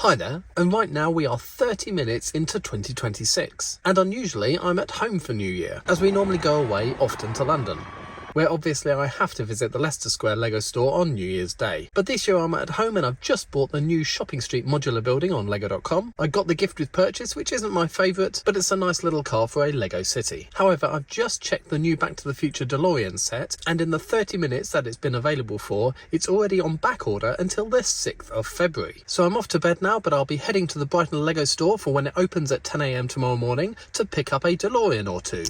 Hi there, and right now we are 30 minutes into 2026, and unusually I'm at home for New Year, as we normally go away often to London, where obviously I have to visit the Leicester Square Lego store on New Year's Day. But this year I'm at home and I've just bought the new Shopping Street modular building on Lego.com. I got the gift with purchase, which isn't my favourite, but it's a nice little car for a Lego city. However, I've just checked the new Back to the Future DeLorean set, and in the 30 minutes that it's been available for, it's already on back order until the 6th of February. So I'm off to bed now, but I'll be heading to the Brighton Lego store for when it opens at 10 AM tomorrow morning to pick up a DeLorean or two.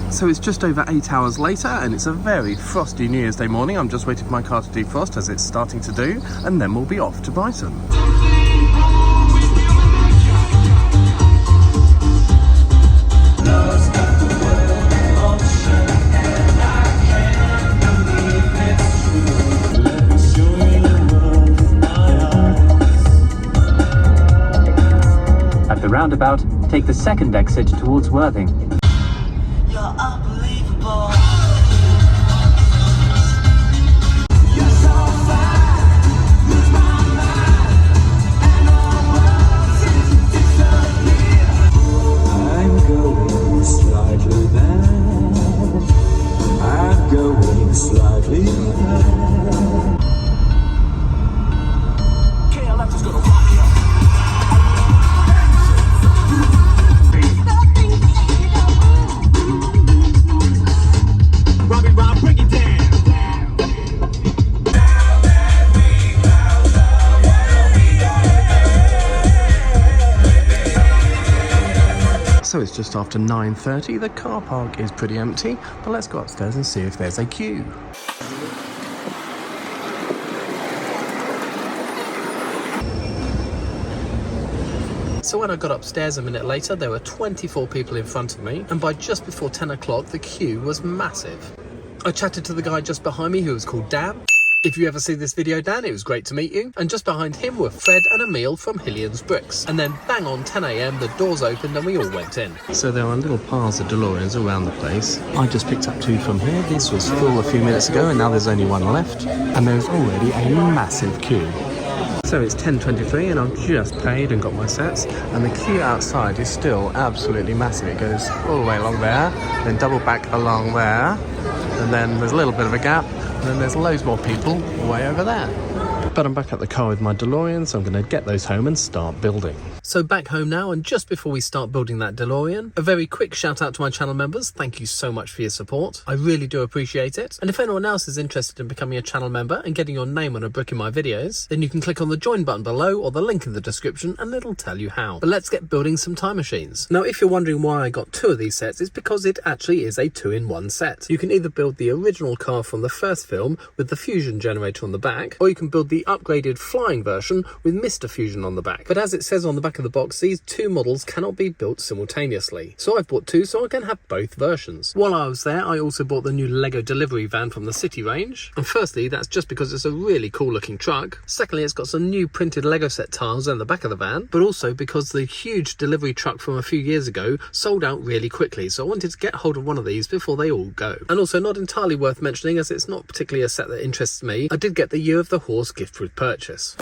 So it's just over 8 hours later and it's a very frosty New Year's Day morning. I'm just waiting for my car to defrost as it's starting to do, and then we'll be off to Brighton. At the roundabout, take the second exit towards Worthing. So it's just after 9:30, the car park is pretty empty, but let's go upstairs and see if there's a queue. So when I got upstairs a minute later, there were 24 people in front of me, and by just before 10 o'clock, the queue was massive. I chatted to the guy just behind me who was called Dan. If you ever see this video, Dan, it was great to meet you. And just behind him were Fred and Emil from Hillian's Bricks. And then bang on 10 AM, the doors opened and we all went in. So there are little piles of DeLoreans around the place. I just picked up two from here. This was full a few minutes ago and now there's only one left. And there's already a massive queue. So it's 10:23 and I've just paid and got my sets, and the queue outside is still absolutely massive. It goes all the way along there, then double back along there, and then there's a little bit of a gap, and then there's loads more people way over there. But I'm back at the car with my DeLorean, so I'm going to get those home and start building. So back home now, and just before we start building that DeLorean, a very quick shout out to my channel members. Thank you so much for your support. I really do appreciate it. And if anyone else is interested in becoming a channel member and getting your name on a brick in my videos, then you can click on the join button below or the link in the description and it'll tell you how. But let's get building some time machines. Now, if you're wondering why I got two of these sets, it's because it actually is a 2-in-1 set. You can either build the original car from the first film with the fusion generator on the back, or you can build the upgraded flying version with Mr. Fusion on the back. But as it says on the back of the box, these two models cannot be built simultaneously. So I've bought two so I can have both versions. While I was there, I also bought the new Lego delivery van from the City range. And firstly, that's just because it's a really cool looking truck. Secondly, it's got some new printed Lego set tiles on the back of the van, but also because the huge delivery truck from a few years ago sold out really quickly. So I wanted to get hold of one of these before they all go. And also, not entirely worth mentioning as it's not particularly a set that interests me, I did get the Year of the Horse gift with purchase.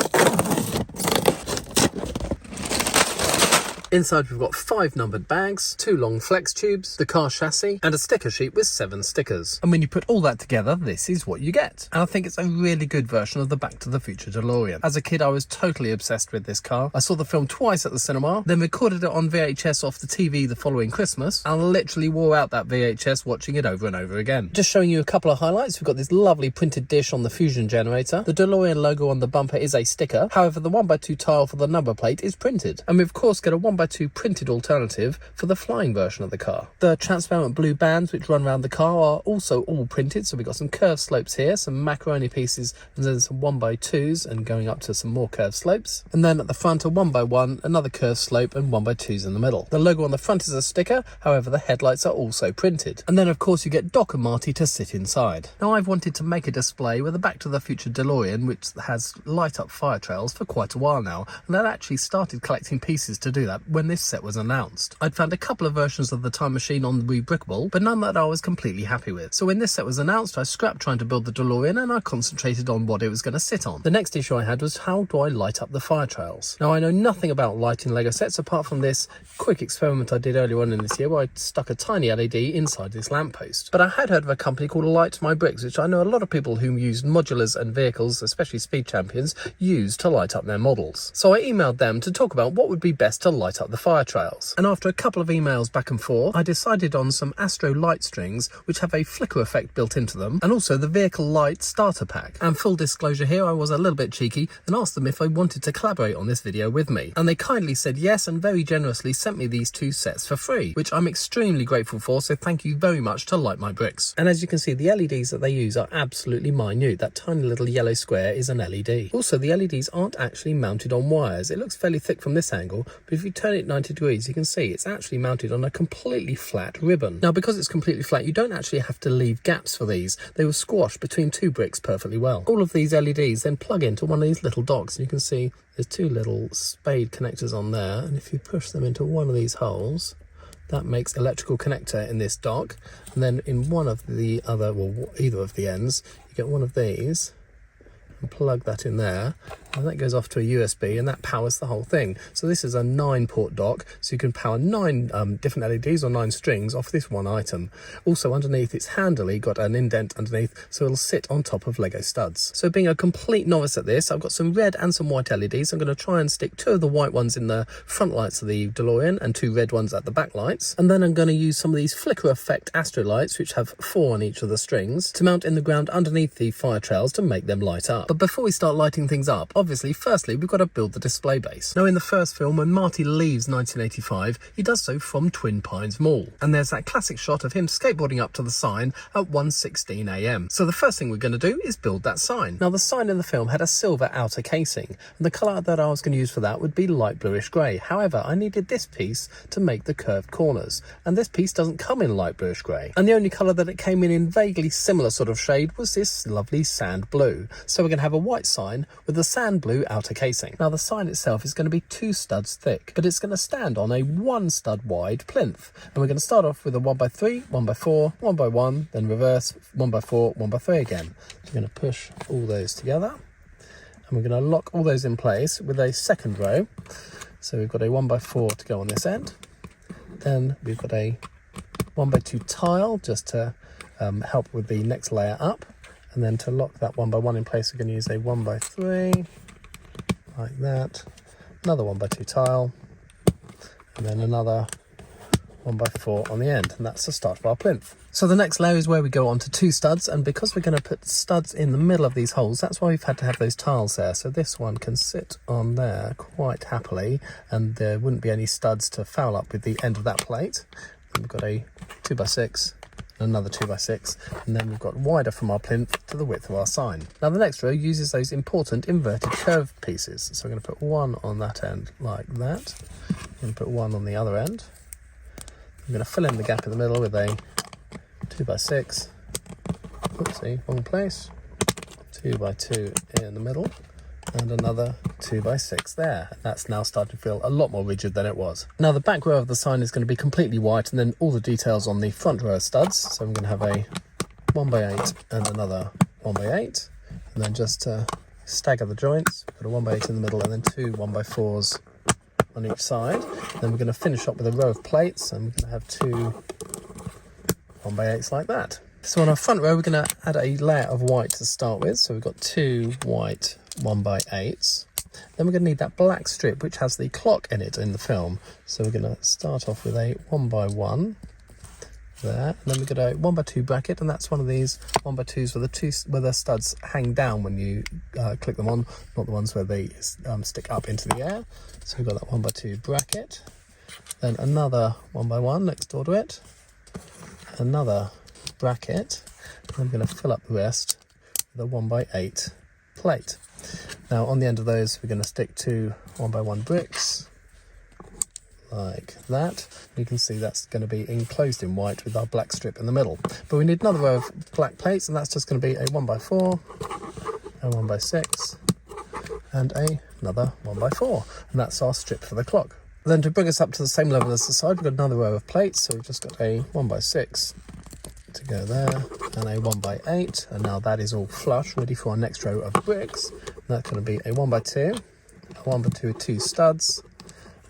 Inside we've got 5 numbered bags, 2 long flex tubes, the car chassis, and a sticker sheet with 7 stickers. And when you put all that together, this is what you get. And I think it's a really good version of the Back to the Future DeLorean. As a kid, I was totally obsessed with this car. I saw the film twice at the cinema, then recorded it on VHS off the TV the following Christmas, and I literally wore out that VHS watching it over and over again. Just showing you a couple of highlights, we've got this lovely printed dish on the fusion generator. The DeLorean logo on the bumper is a sticker, however the 1x2 tile for the number plate is printed. And we of course get a 1x2 printed alternative for the flying version of the car. The transparent blue bands which run around the car are also all printed, so we've got some curved slopes here, some macaroni pieces, and then some 1x2s and going up to some more curved slopes. And then at the front a 1x1, another curved slope, and 1x2s in the middle. The logo on the front is a sticker, however the headlights are also printed. And then of course you get Doc and Marty to sit inside. Now I've wanted to make a display with a Back to the Future DeLorean which has light up fire trails for quite a while now, and I've actually started collecting pieces to do that when this set was announced. I'd found a couple of versions of the time machine on Rebrickable, but none that I was completely happy with. So when this set was announced, I scrapped trying to build the DeLorean and I concentrated on what it was going to sit on. The next issue I had was how do I light up the fire trails? Now I know nothing about lighting Lego sets apart from this quick experiment I did earlier on in this year where I stuck a tiny LED inside this lamppost. But I had heard of a company called Light My Bricks, which I know a lot of people who use modulars and vehicles, especially speed champions, use to light up their models. So I emailed them to talk about what would be best to light up the fire trails. And after a couple of emails back and forth, I decided on some Astro light strings, which have a flicker effect built into them, and also the vehicle light starter pack. And full disclosure here, I was a little bit cheeky and asked them if they wanted to collaborate on this video with me. And they kindly said yes and very generously sent me these 2 sets for free, which I'm extremely grateful for, so thank you very much to Light My Bricks. And as you can see, the LEDs that they use are absolutely minute. That tiny little yellow square is an LED. Also, the LEDs aren't actually mounted on wires. It looks fairly thick from this angle, but if you turn it 90 degrees, you can see it's actually mounted on a completely flat ribbon. Now, because it's completely flat, you don't actually have to leave gaps for these. They will squash between 2 bricks perfectly well. All of these LEDs then plug into one of these little docks, and you can see there's 2 little spade connectors on there, and if you push them into one of these holes, that makes electrical connector in this dock, and then in one of the other, well, either of the ends, you get one of these and plug that in there, and that goes off to a USB, and that powers the whole thing. So this is a 9-port dock, so you can power 9 different LEDs or 9 strings off this one item. Also underneath, it's handily got an indent underneath, so it'll sit on top of Lego studs. So being a complete novice at this, I've got some red and some white LEDs. I'm going to try and stick 2 of the white ones in the front lights of the DeLorean and 2 red ones at the back lights. And then I'm going to use some of these flicker effect Astro lights, which have 4 on each of the strings, to mount in the ground underneath the fire trails to make them light up. But before we start lighting things up, obviously, firstly, we've got to build the display base. Now, in the first film, when Marty leaves 1985, he does so from Twin Pines Mall. And there's that classic shot of him skateboarding up to the sign at 1:16 AM. So the first thing we're going to do is build that sign. Now, the sign in the film had a silver outer casing, and the colour that I was going to use for that would be light bluish grey. However, I needed this piece to make the curved corners, and this piece doesn't come in light bluish grey. And the only colour that it came in vaguely similar sort of shade was this lovely sand blue. So we're going to have a white sign with the sand blue outer casing. Now the sign itself is going to be 2 studs thick, but it's going to stand on a 1 stud wide plinth. And we're going to start off with a 1x3, 1x4, 1x1, then reverse 1x4, 1x3 again. So we're going to push all those together, and we're going to lock all those in place with a second row. So we've got a 1x4 to go on this end. Then we've got a 1x2 tile just to help with the next layer up. And then to lock that 1x1 in place, we're going to use a 1x3, like that, another 1x2 tile, and then another 1x4 on the end, and that's the start of our plinth. So the next layer is where we go on to 2 studs, and because we're going to put studs in the middle of these holes, that's why we've had to have those tiles there. So this one can sit on there quite happily, and there wouldn't be any studs to foul up with the end of that plate. And we've got a 2x6, another 2x6, and then we've got wider from our plinth to the width of our sign. Now the next row uses those important inverted curved pieces, so we're going to put 1 on that end like that, we're going to put 1 on the other end. I'm going to fill in the gap in the middle with a 2x6, oopsie, wrong place, 2x2 in the middle, and another 2x6 there. That's now starting to feel a lot more rigid than it was. Now the back row of the sign is going to be completely white, and then all the details on the front row of studs. So I'm going to have a 1x8 and another 1x8, and then just to stagger the joints, put a 1x8 in the middle and then 2 1x4s on each side. Then we're going to finish up with a row of plates, and we're going to have 2 1x8s like that. So on our front row, we're going to add a layer of white to start with. So we've got 2 white 1x8s. Then we're going to need that black strip which has the clock in it in the film. So we're going to start off with a 1x1 there, and then we've got a 1x2 bracket, and that's one of these 1x2s where the studs hang down when you click them on, not the ones where they stick up into the air. So we've got that 1x2 bracket, then another 1x1 next door to it, another bracket, and I'm going to fill up the rest with a 1x8 plate. Now on the end of those we're going to stick 2 1x1 bricks like that. You can see that's going to be enclosed in white with our black strip in the middle. But we need another row of black plates, and that's just going to be a 1x4, a 1x6, and another 1x4, and that's our strip for the clock. Then to bring us up to the same level as the side, we've got another row of plates. So we've just got a 1x6 to go there, and a 1x8, and now that is all flush, ready for our next row of bricks. And that's going to be a 1x2, a 1x2 with 2 studs,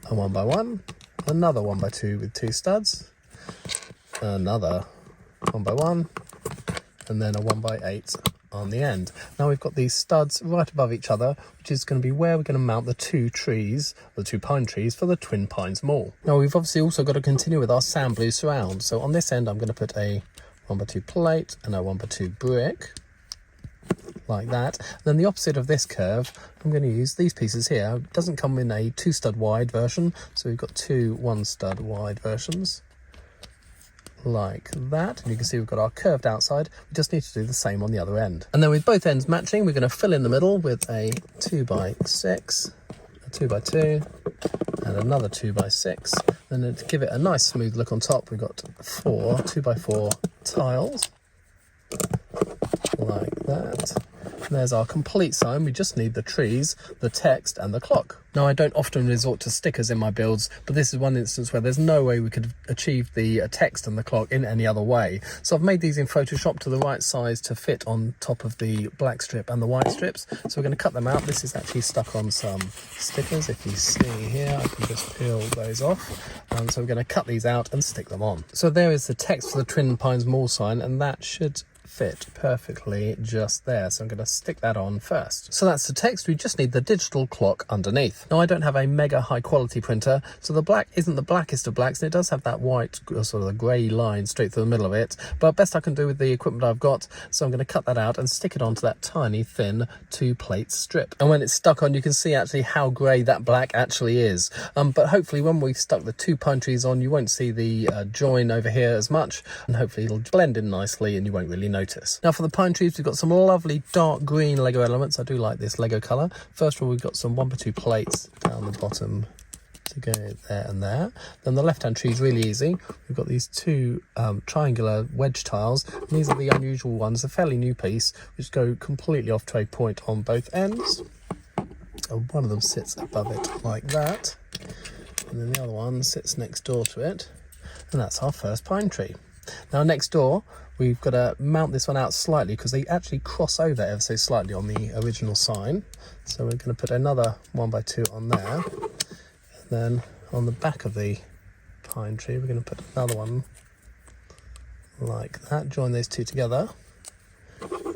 a 1x1, another 1x2 with 2 studs, another 1x1, and then a 1x8 on the end. Now we've got these studs right above each other, which is going to be where we're going to mount the 2 trees, the 2 pine trees for the Twin Pines Mall. Now we've obviously also got to continue with our sand blue surround. So on this end, I'm going to put a 1x2 plate and a 1x2 brick, like that. And then the opposite of this curve, I'm going to use these pieces here. It doesn't come in a 2 stud wide version, so we've got 2 1 stud wide versions, like that. And you can see we've got our curved outside. We just need to do the same on the other end. And then with both ends matching, we're going to fill in the middle with a 2x6, a 2x2, and another 2x6. Then to give it a nice smooth look on top, we've got 4 2x4 tiles, like that. And there's our complete sign. We just need the trees, the text, and the clock. Now, I don't often resort to stickers in my builds, but this is one instance where there's no way we could achieve the text and the clock in any other way. So I've made these in Photoshop to the right size to fit on top of the black strip and the white strips. So we're going to cut them out. This is actually stuck on some stickers. If you see here, I can just peel those off. So we're going to cut these out and stick them on. So there is the text for the Twin Pines Mall sign, and that should fit perfectly just there. So I'm going to stick that on first. So that's the text. We just need the digital clock underneath. Now, I don't have a mega high quality printer, so the black isn't the blackest of blacks, and it does have that white sort of the grey line straight through the middle of it, but best I can do with the equipment I've got. So I'm going to cut that out and stick it onto that tiny thin 2 plate strip. And when it's stuck on, you can see actually how grey that black actually is. But hopefully when we've stuck the 2 pine trees on, you won't see the join over here as much, and hopefully it'll blend in nicely and you won't really notice. Now for the pine trees, we've got some lovely dark green Lego elements. I do like this Lego colour. First of all, we've got some 1x2 plates down the bottom to go there and there. Then the left hand tree is really easy. We've got these 2 triangular wedge tiles, and these are the unusual ones, a fairly new piece, which go completely off to a point on both ends. And one of them sits above it like that, and then the other one sits next door to it, and that's our first pine tree. Now next door, we've got to mount this one out slightly because they actually cross over ever so slightly on the original sign. So we're going to put another 1x2 on there. And then on the back of the pine tree, we're going to put another one like that. Join those 2 together.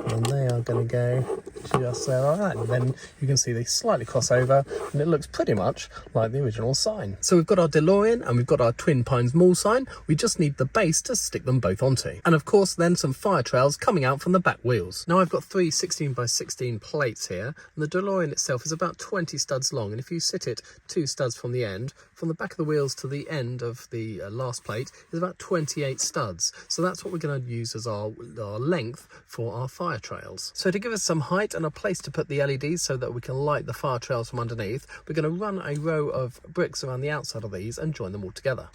And they are going to go just there like that. And then you can see they slightly cross over, and it looks pretty much like the original sign. So we've got our DeLorean and we've got our Twin Pines Mall sign. We just need the base to stick them both onto. And of course then some fire trails coming out from the back wheels. Now I've got 3 16x16 plates here, and the DeLorean itself is about 20 studs long, and if you sit it 2 studs from the end, from the back of the wheels to the end of the last plate is about 28 studs. So that's what we're going to use as our length for our fire trails. So to give us some height and a place to put the LEDs so that we can light the fire trails from underneath, we're going to run a row of bricks around the outside of these and join them all together.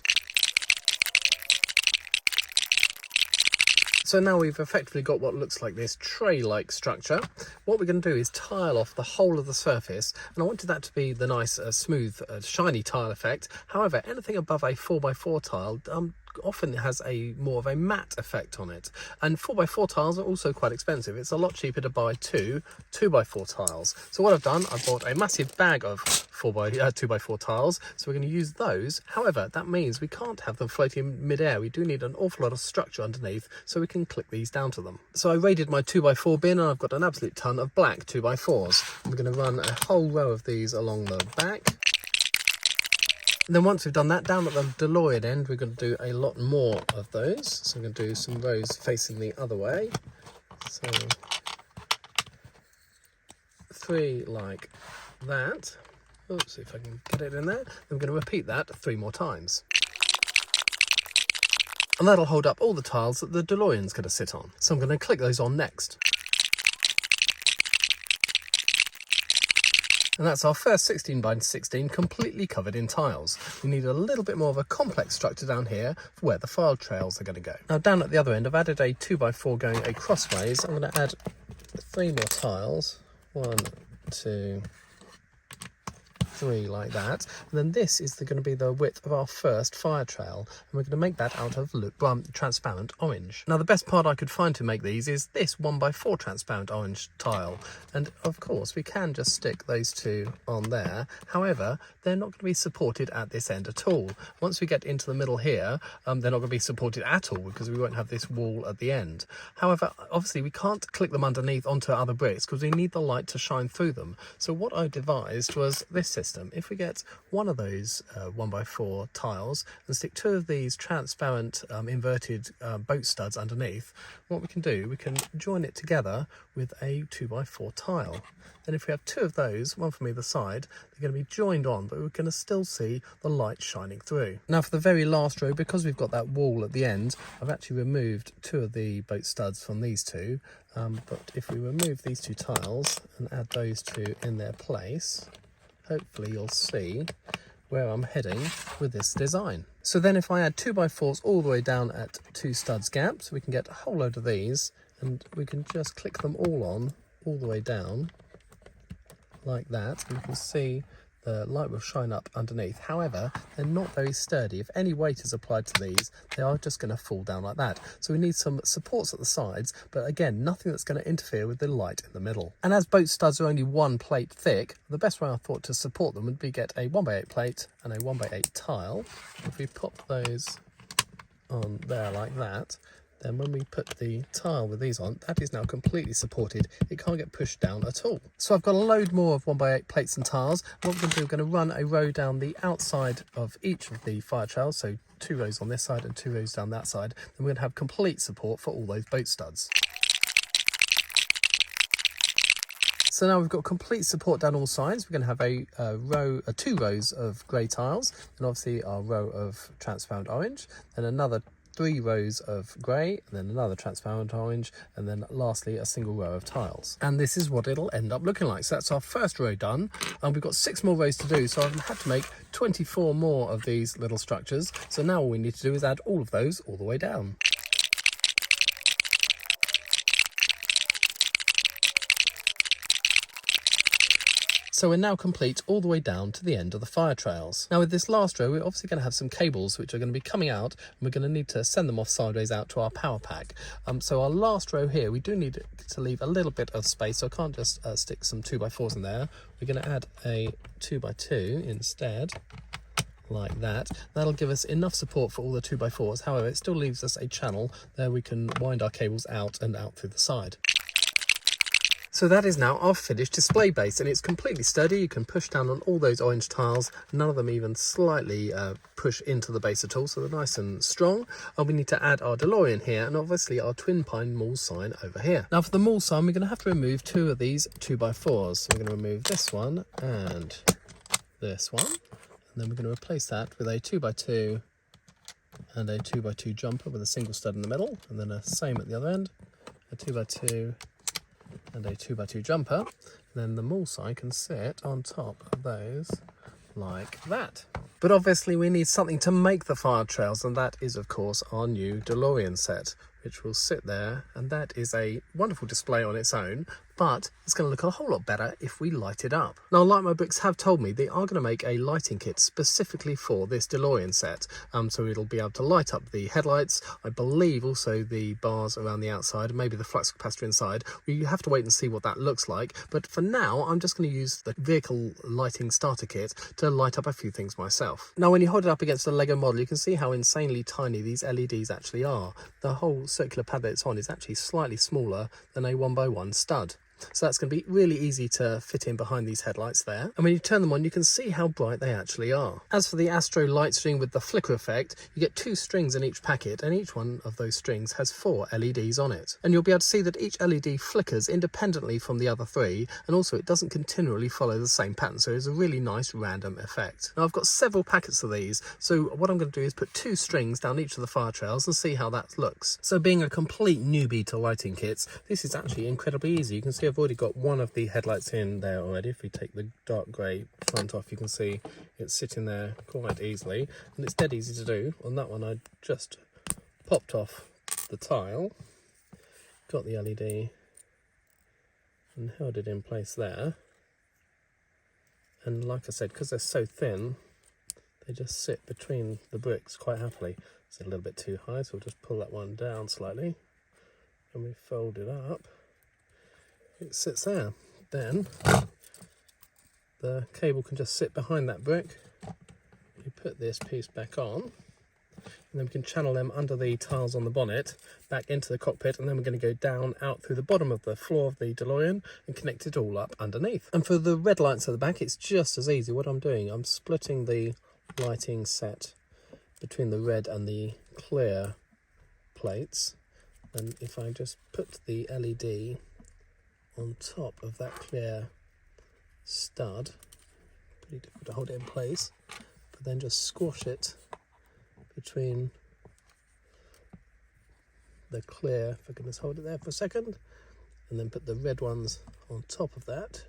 So now we've effectively got what looks like this tray-like structure. What we're going to do is tile off the whole of the surface, and I wanted that to be the nice, smooth, shiny tile effect. However, anything above a 4x4 tile often has more of a matte effect on it, and 4x4 tiles are also quite expensive. It's a lot cheaper to buy 2x4 tiles. So what I've done, I bought a massive bag of 2x4 tiles, so we're going to use those. However, that means we can't have them floating in mid-air. We do need an awful lot of structure underneath, so we can click these down to them. So I raided my 2x4 bin, and I've got an absolute ton of black 2x4s. I'm going to run a whole row of these along the back. And then once we've done that, down at the DeLorean end, we're going to do a lot more of those. So I'm going to do some rows facing the other way. So 3 like that. Oops, see if I can get it in there. I'm going to repeat that 3 more times. And that'll hold up all the tiles that the DeLorean's going to sit on. So I'm going to click those on next. And that's our first 16x16 completely covered in tiles. We need a little bit more of a complex structure down here for where the file trails are going to go. Now down at the other end, I've added a 2x4 going a crossways. I'm going to add 3 more tiles. 1, 2, 3 like that. And then this is going to be the width of our first fire trail, and we're going to make that out of transparent orange. Now the best part I could find to make these is this 1x4 transparent orange tile, and of course we can just stick those two on there. However, they're not going to be supported at this end at all. Once we get into the middle here, they're not going to be supported at all because we won't have this wall at the end. However, obviously we can't click them underneath onto other bricks because we need the light to shine through them. So what I devised was this system. If we get one of those 1x4 tiles and stick 2 of these transparent inverted boat studs underneath, what we can do, we can join it together with a 2x4 tile. Then if we have 2 of those, one from either side, they're going to be joined on, but we're going to still see the light shining through. Now for the very last row, because we've got that wall at the end, I've actually removed 2 of the boat studs from these 2. But if we remove these 2 tiles and add those 2 in their place, hopefully you'll see where I'm heading with this design. So then if I add 2x4s all the way down at 2 studs gaps, we can get a whole load of these, and we can just click them all on all the way down like that, and you can see the light will shine up underneath. However, they're not very sturdy. If any weight is applied to these, they are just going to fall down like that. So we need some supports at the sides, but again, nothing that's going to interfere with the light in the middle. And as boat studs are only 1 plate thick, the best way I thought to support them would be get a 1x8 plate and a 1x8 tile. If we pop those on there like that, then when we put the tile with these on, that is now completely supported. It can't get pushed down at all. So I've got a load more of 1x8 plates and tiles. What we're going to do, we're going to run a row down the outside of each of the fire trails, so 2 rows on this side and 2 rows down that side. Then we're going to have complete support for all those boat studs. So now we've got complete support down all sides. We're going to have 2 rows of grey tiles, and obviously our row of transparent orange, and another 3 rows of grey, and then another transparent orange, and then lastly a single row of tiles. And this is what it'll end up looking like. So that's our first row done, and we've got 6 more rows to do, so I've had to make 24 more of these little structures. So now all we need to do is add all of those all the way down. So we're now complete all the way down to the end of the fire trails. Now with this last row, we're obviously going to have some cables which are going to be coming out, and we're going to need to send them off sideways out to our power pack. So our last row here, we do need to leave a little bit of space, so I can't just stick some 2x4s in there. We're going to add a 2x2 instead, like that. That'll give us enough support for all the 2x4s. However, it still leaves us a channel there we can wind our cables out and out through the side. So that is now our finished display base, and it's completely sturdy. You can push down on all those orange tiles. None of them even slightly push into the base at all, so they're nice and strong. We need to add our DeLorean here, and obviously our Twin Pine Mall sign over here. Now for the mall sign, we're going to have to remove 2 of these 2x4s. So we're going to remove this one and this one, and then we're going to replace that with a 2x2 and a 2x2 jumper with a single stud in the middle, and then a same at the other end, a 2x2 and a 2x2 jumper. And then the mall sign can sit on top of those like that. But obviously we need something to make the fire trails, and that is of course our new DeLorean set, which will sit there, and that is a wonderful display on its own, but it's going to look a whole lot better if we light it up. Now, Light My Bricks have told me they are going to make a lighting kit specifically for this DeLorean set, so it'll be able to light up the headlights, I believe also the bars around the outside, maybe the flux capacitor inside. We have to wait and see what that looks like, but for now I'm just going to use the vehicle lighting starter kit to light up a few things myself. Now when you hold it up against a Lego model, you can see how insanely tiny these LEDs actually are. The whole circular pad that it's on is actually slightly smaller than a 1x1 stud. So that's going to be really easy to fit in behind these headlights there. And when you turn them on, you can see how bright they actually are. As for the Astro light string with the flicker effect, you get 2 strings in each packet, and each one of those strings has 4 LEDs on it. And you'll be able to see that each LED flickers independently from the other 3, and also it doesn't continually follow the same pattern, so it's a really nice random effect. Now I've got several packets of these, so what I'm going to do is put 2 strings down each of the fire trails and see how that looks. So being a complete newbie to lighting kits, this is actually incredibly easy. You can see I've already got one of the headlights in there already. If we take the dark grey front off, you can see it's sitting there quite easily, and it's dead easy to do. On that one I just popped off the tile, got the LED and held it in place there, And like I said, because they're so thin, they just sit between the bricks quite happily. It's a little bit too high, so we'll just pull that one down slightly. And we fold it up. It sits there. Then the cable can just sit behind that brick. We put this piece back on, and then we can channel them under the tiles on the bonnet back into the cockpit, and then we're going to go down out through the bottom of the floor of the DeLorean and connect it all up underneath. And for the red lights at the back, it's just as easy. What I'm doing, I'm splitting the lighting set between the red and the clear plates, and if I just put the LED on top of that clear stud, pretty difficult to hold it in place, but then just squash it between the clear, if I can just hold it there for a second, and then put the red ones on top of that.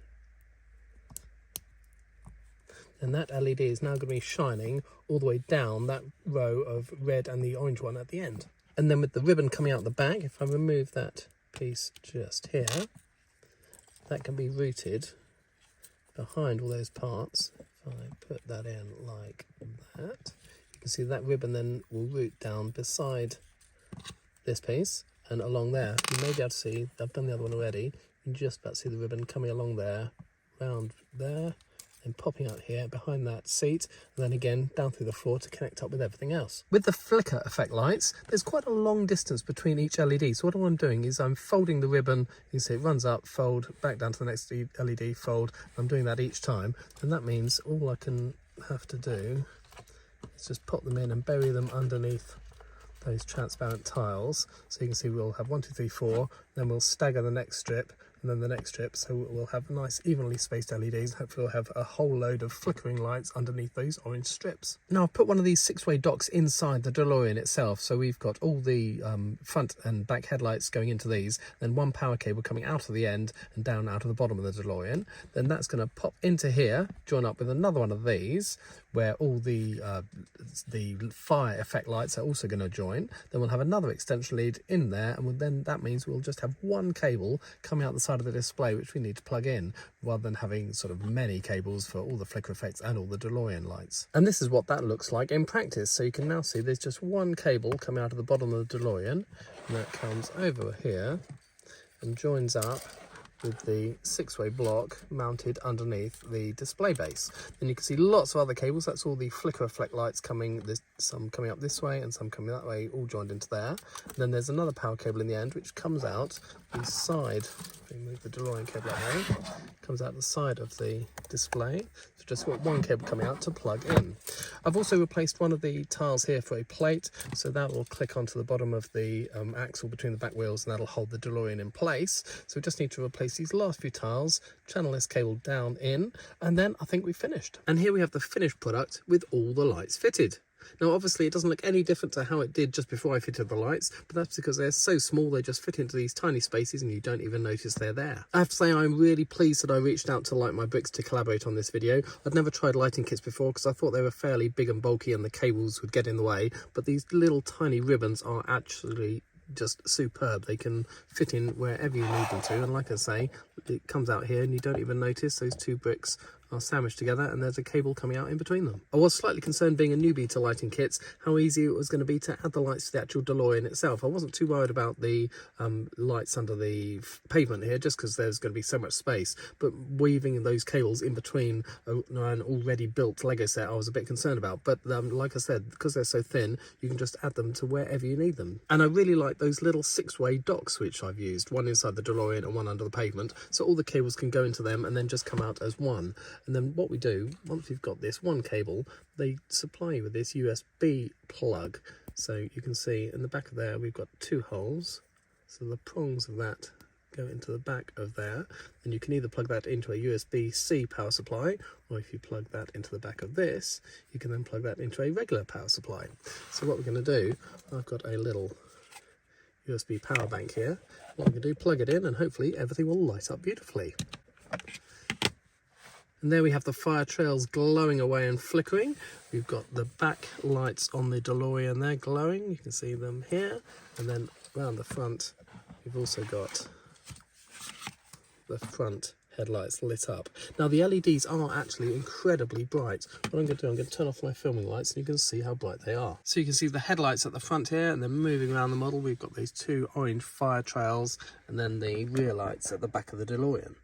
And that LED is now going to be shining all the way down that row of red and the orange one at the end. And then with the ribbon coming out the back, if I remove that piece just here, that can be routed behind all those parts. If I put that in like that, you can see that ribbon then will route down beside this piece and along there. You may be able to see, I've done the other one already, you can just about see the ribbon coming along there, round there, and popping out here behind that seat, and then again down through the floor to connect up with everything else. With the flicker effect lights, there's quite a long distance between each LED, so what I'm doing is I'm folding the ribbon. You can see it runs up, fold, back down to the next LED, fold. I'm doing that each time, and that means all I can have to do is just pop them in and bury them underneath those transparent tiles. So you can see we'll have 1, 2, 3, 4, then we'll stagger the next strip, and then the next strip, so we'll have nice evenly spaced LEDs. Hopefully we'll have a whole load of flickering lights underneath those orange strips. Now I've put one of these 6-way docks inside the DeLorean itself, so we've got all the front and back headlights going into these, then one power cable coming out of the end and down out of the bottom of the DeLorean. Then that's going to pop into here, join up with another one of these, where all the fire effect lights are also going to join. Then we'll have another extension lead in there, and then that means we'll just have one cable coming out the side of the display which we need to plug in, rather than having sort of many cables for all the flicker effects and all the DeLorean lights. And this is what that looks like in practice. So you can now see there's just one cable coming out of the bottom of the DeLorean, and that comes over here and joins up with the 6-way block mounted underneath the display base. Then you can see lots of other cables. That's all the flicker effect lights coming, some coming up this way and some coming that way, all joined into there. And then there's another power cable in the end which comes out the side. If we move the DeLorean cable that way, comes out the side of the display. So just got one cable coming out to plug in. I've also replaced one of the tiles here for a plate, so that will click onto the bottom of the axle between the back wheels, and that'll hold the DeLorean in place. So we just need to replace these last few tiles, channel this cable down in, and then I think we've finished. And here we have the finished product with all the lights fitted. Now obviously it doesn't look any different to how it did just before I fitted the lights, but that's because they're so small they just fit into these tiny spaces and you don't even notice they're there. I have to say I'm really pleased that I reached out to Light My Bricks to collaborate on this video. I'd never tried lighting kits before because I thought they were fairly big and bulky and the cables would get in the way, but these little tiny ribbons are actually just superb. They can fit in wherever you need them to, and like I say, it comes out here and you don't even notice those two bricks are sandwiched together and there's a cable coming out in between them. I was slightly concerned, being a newbie to lighting kits, how easy it was going to be to add the lights to the actual DeLorean itself. I wasn't too worried about the lights under the pavement here, just because there's going to be so much space, but weaving those cables in between an already built Lego set I was a bit concerned about. But like I said, because they're so thin, you can just add them to wherever you need them. And I really like those little 6-way docks which I've used, one inside the DeLorean and one under the pavement, so all the cables can go into them and then just come out as one. And then what we do, once you've got this one cable, they supply you with this USB plug. So you can see in the back of there, we've got 2 holes. So the prongs of that go into the back of there. And you can either plug that into a USB-C power supply, or if you plug that into the back of this, you can then plug that into a regular power supply. So what we're going to do, I've got a little USB power bank here. What we're going to do, plug it in, and hopefully everything will light up beautifully. And there we have the fire trails glowing away and flickering. We've got the back lights on the DeLorean there glowing. You can see them here. And then around the front, we've also got the front headlights lit up. Now the LEDs are actually incredibly bright. What I'm going to do, I'm going to turn off my filming lights and you can see how bright they are. So you can see the headlights at the front here, and then moving around the model we've got these two orange fire trails and then the rear lights at the back of the DeLorean.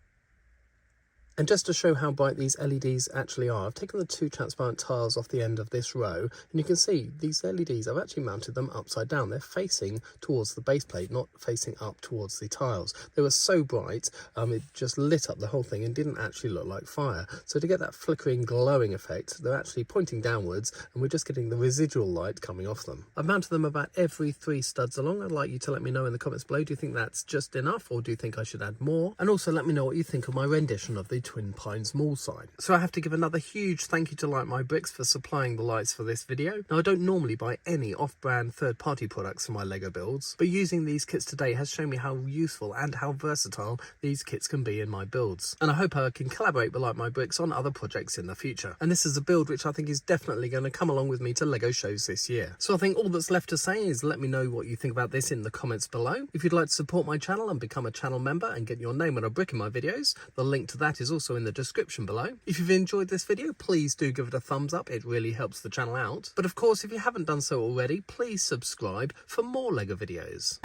And just to show how bright these LEDs actually are, I've taken the two transparent tiles off the end of this row, and you can see these LEDs, I've actually mounted them upside down. They're facing towards the base plate, not facing up towards the tiles. They were so bright, it just lit up the whole thing and didn't actually look like fire. So to get that flickering, glowing effect, they're actually pointing downwards, and we're just getting the residual light coming off them. I've mounted them about every 3 studs along. I'd like you to let me know in the comments below, do you think that's just enough, or do you think I should add more? And also let me know what you think of my rendition of the Twin Pines Mall sign. So I have to give another huge thank you to Light My Bricks for supplying the lights for this video. Now I don't normally buy any off-brand third-party products for my LEGO builds, but using these kits today has shown me how useful and how versatile these kits can be in my builds. And I hope I can collaborate with Light My Bricks on other projects in the future. And this is a build which I think is definitely going to come along with me to LEGO shows this year. So I think all that's left to say is let me know what you think about this in the comments below. If you'd like to support my channel and become a channel member and get your name on a brick in my videos, the link to that is also in the description below. If you've enjoyed this video, please do give it a thumbs up. It really helps the channel out. But of course, if you haven't done so already, please subscribe for more LEGO videos.